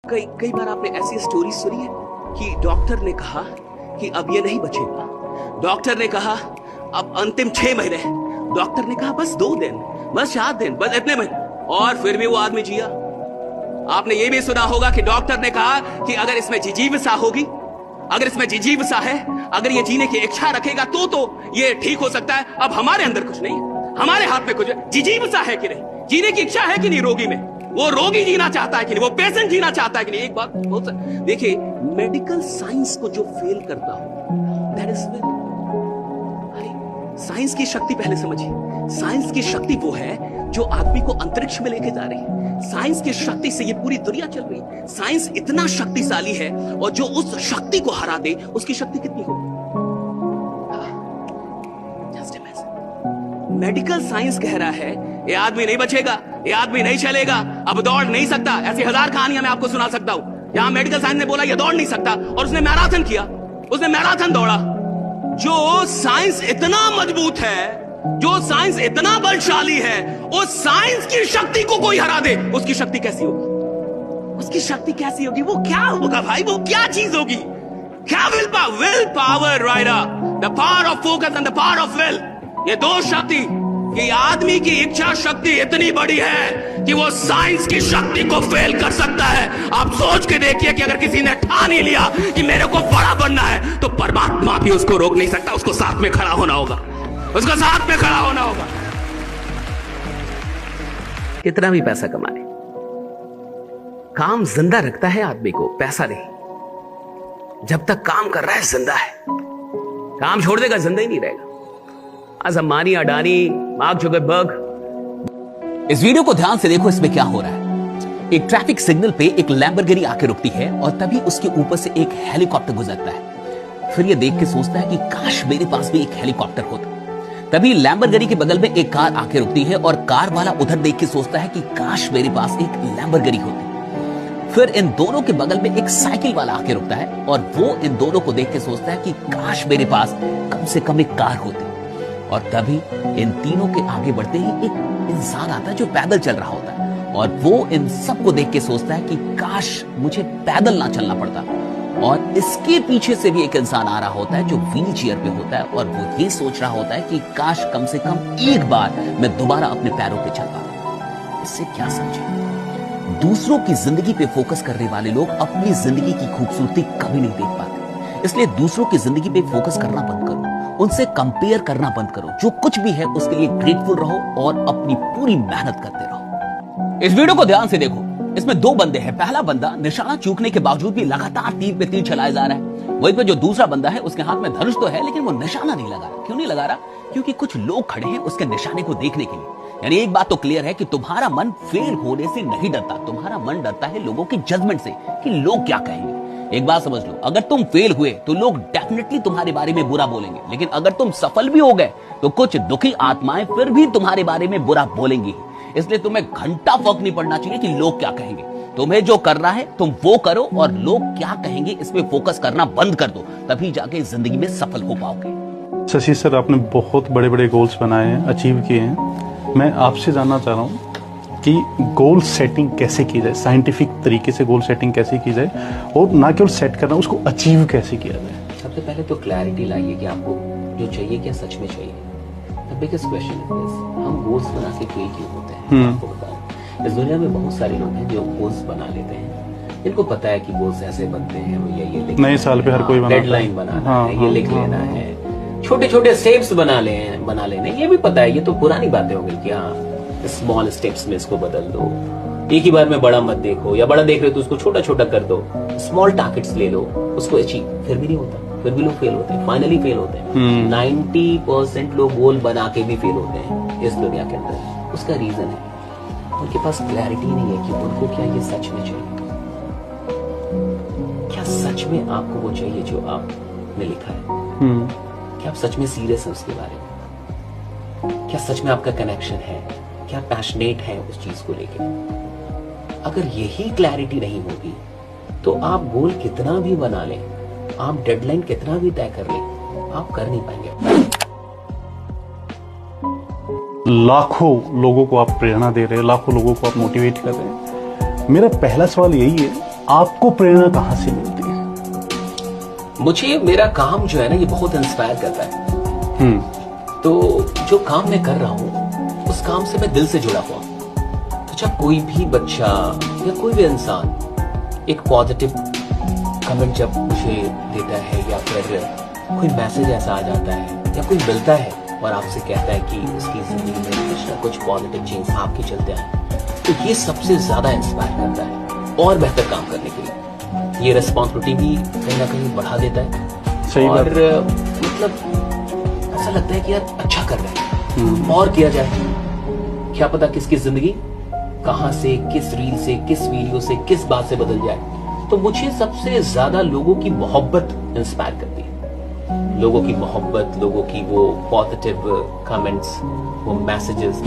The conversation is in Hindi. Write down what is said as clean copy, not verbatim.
कई कई बार आपने ऐसी स्टोरी सुनी है कि डॉक्टर ने कहा कि अब ये नहीं बचेगा। डॉक्टर ने कहा अब अंतिम 6 महीने। डॉक्टर ने कहा बस 2 दिन, बस 4 दिन, बस इतने महीने, और फिर भी वो आदमी जिया। आपने ये भी सुना होगा कि डॉक्टर ने कहा कि अगर इसमें जिजीविसा होगी, अगर इसमें जिजीविसा है, अगर ये जीने की इच्छा रखेगा तो ये ठीक हो सकता है। अब हमारे अंदर कुछ नहीं है, हमारे हाथ में कुछ है। जिजीविसा है कि नहीं, जीने की इच्छा है कि नहीं रोगी में, वो रोगी जीना चाहता है कि नहीं, वो पेशेंट जीना चाहता है कि नहीं। एक बात देखिए, मेडिकल साइंस को जो फेल करता हो, दैट इज विल। साइंस की शक्ति पहले समझिए। साइंस की शक्ति वो है जो आदमी को अंतरिक्ष में लेके जा रही है। साइंस की शक्ति से ये पूरी दुनिया चल रही है। साइंस इतना शक्तिशाली है, और जो उस शक्ति को हरा दे, उसकी शक्ति कितनी होगी? मेडिकल साइंस कह रहा है ये आदमी नहीं बचेगा, ये आदमी नहीं चलेगा, अब दौड़ नहीं सकता। ऐसी 1000 कहानियां मैं आपको सुना सकता हूं। यहां मेडिकल साइंस ने बोला ये दौड़ नहीं सकता, और उसने मैराथन किया, उसने मैराथन दौड़ा। जो साइंस इतना मजबूत है, जो साइंस इतना बलशाली है, उस साइंस की शक्ति को कोई हरा दे, उसकी शक्ति कैसी होगी? उसकी शक्ति कैसी होगी? वो क्या होगा भाई? वो क्या चीज होगी? क्या will power, rider, the power of focus and the power of will. ये 2 शक्ति, कि आदमी की इच्छा शक्ति इतनी बड़ी है कि वो साइंस की शक्ति को फेल कर सकता है। आप सोच के देखिए कि अगर किसी ने ठान ही लिया कि मेरे को बड़ा बनना है, तो परमात्मा भी उसको रोक नहीं सकता। उसको साथ में खड़ा होना होगा, उसको साथ में खड़ा होना होगा। कितना भी पैसा कमा ले, काम जिंदा रखता है आदमी को, पैसा नहीं। जब तक काम कर रहा है जिंदा है, काम छोड़ देगा जिंदा ही नहीं रहेगा। आज अंबानी, अडानी, मार्क जुकरबर्ग। इस वीडियो को ध्यान से देखो, इसमें क्या हो रहा है। एक ट्रैफिक सिग्नल पे एक लैम्बोर्गिनी आके रुकती है, और तभी उसके ऊपर से एक हेलीकॉप्टर गुजरता है। फिर ये देख के सोचता है कि काश मेरे पास भी एक हेलीकॉप्टर होता। तभी लैम्बोर्गिनी के बगल में एक कार आके रुकती है, और कार वाला उधर देख के सोचता है कि काश मेरे पास एक लैम्बोर्गिनी होती। फिर इन दोनों के बगल में एक साइकिल वाला आके रुकता है, और वो इन दोनों को देख के सोचता है कि काश मेरे पास कम से कम एक कार होती। और तभी इन तीनों के आगे बढ़ते ही एक इंसान आता है जो पैदल चल रहा होता है, और वो इन सबको देख के सोचता है कि काश मुझे पैदल ना चलना पड़ता। और इसके पीछे से भी एक इंसान आ रहा होता है जो व्हील चेयर पे होता है, और वो ये सोच रहा होता है कि काश कम से कम एक बार मैं दोबारा अपने पैरों पे चल पाऊं। इससे क्या समझे? दूसरों की जिंदगी पे फोकस करने वाले लोग अपनी जिंदगी की खूबसूरती कभी नहीं देख पाते। इसलिए दूसरों की जिंदगी पे फोकस करना बंद करो, उनसे कंपेयर करना बंद करो। जो कुछ भी है उसके लिए ग्रेटफुल रहो, और अपनी पूरी मेहनत करते रहो। इस वीडियो को ध्यान से देखो, इसमें 2 बंदे हैं। पहला बंदा निशाना चूकने के बावजूद भी लगातार तीर पे तीर चलाया जा रहा है। वहीं पे जो दूसरा बंदा है, उसके हाथ में धनुष तो है, लेकिन वो निशाना नहीं लगा रहा। क्यों नहीं लगा रहा? क्योंकि कुछ लोग खड़े हैं उसके निशाने को देखने के लिए। यानी एक बात तो क्लियर है कि तुम्हारा मन फेल होने से नहीं डरता, तुम्हारा मन डरता है लोगों के जजमेंट से, कि लोग क्या कहेंगे। एक बात समझ लो, अगर तुम फेल हुए तो लोग डेफिनेटली तुम्हारे बारे में बुरा बोलेंगे, लेकिन अगर तुम सफल भी हो गए तो कुछ दुखी आत्माएं फिर भी तुम्हारे बारे में बुरा बोलेंगी। इसलिए तुम्हें घंटा फर्क नहीं पड़ना चाहिए कि लोग क्या कहेंगे। तुम्हें जो करना है तुम वो करो, और लोग क्या कहेंगे इस पे फोकस करना बंद कर दो, तभी जाके जिंदगी में सफल हो पाओगे। शशि सर, आपने बहुत बड़े बड़े गोल्स बनाए हैं, अचीव किए हैं। मैं आपसे जानना चाह रहा हूँ कि गोल सेटिंग कैसे की जाए, साइंटिफिक तरीके से गोल सेटिंग कैसे की जाए, और ना केवल सेट करना, उसको अचीव कैसे किया जाए। सबसे पहले तो क्लैरिटी लाइए कि आपको जो चाहिए क्या सच में चाहिए। द बिगेस्ट क्वेश्चन इज हम गोल्स बना के फेल क्यों होते हैं? आपको बताऊं, इस दुनिया में बहुत सारे लोग हैं जो गोल्स बना लेते हैं, इनको पता है कि गोल्स ऐसे बनते हैं, ये लिख नए साल पे हर कोई बनाता है, डेडलाइन बनाना है, ये लिख लेना है, छोटे छोटे स्टेप्स बना लेने, ये भी पता है। ये तो पुरानी बातें हो गई कि हाँ स्मॉल स्टेप्स में इसको बदल दो, एक ही बार में बड़ा मत देखो, या बड़ा देख रहे हो तो उसको छोटा छोटा कर दो, स्मॉल टारगेट्स ले लो, उसको अचीव। फिर भी नहीं होता, फिर भी लोग फेल होते हैं, फाइनली फेल होते हैं। 90% लोग गोल बना के भी फेल होते हैं इस दुनिया के अंदर। उसका रीजन है उनके पास क्लैरिटी नहीं है कि उनको क्या ये सच में चाहिए। क्या सच में आपको वो चाहिए जो आपने लिखा है? क्या आप सच में सीरियस है उसके बारे में? क्या सच में आपका कनेक्शन है? क्या पैशनेट है उस चीज को लेकर? अगर यही क्लैरिटी नहीं होगी तो आप गोल कितना भी बना लें, आप डेडलाइन कितना भी तय कर लें, आप कर नहीं पाएंगे। लाखों लोगों को आप प्रेरणा दे रहे हैं, लाखों लोगों को आप मोटिवेट कर रहे हैं। मेरा पहला सवाल यही है आपको प्रेरणा कहां से मिलती है? मुझे मेरा काम जो है ना, ये बहुत इंस्पायर करता है। तो जो काम मैं कर रहा हूं, उस काम से मैं दिल से जुड़ा हुआ हूं। तो जब कोई भी बच्चा या कोई भी इंसान एक पॉजिटिव कमेंट जब मुझे देता है, या फिर कोई मैसेज ऐसा आ जाता है, या कोई मिलता है और आपसे कहता है कि उसकी जिंदगी में कुछ ना कुछ पॉजिटिव चेंज आपके चलते आए, तो ये सबसे ज्यादा इंस्पायर करता है और बेहतर काम करने के लिए। ये रिस्पॉन्सिबिलिटी भी कहीं ना कहीं बढ़ा देता है। सही और बात। मतलब ऐसा लगता है कि यार अच्छा कर रहे हैं, और किया जाए। क्या पता किसकी जिंदगी कहां से, किस रील से, किस वीडियो से, किस बात से बदल जाए। तो मुझे सबसे ज्यादा लोगों की मोहब्बत इंस्पायर करती है। लोगों की मोहब्बत, लोगों की वो पॉजिटिव कमेंट्स, वो मैसेजेस।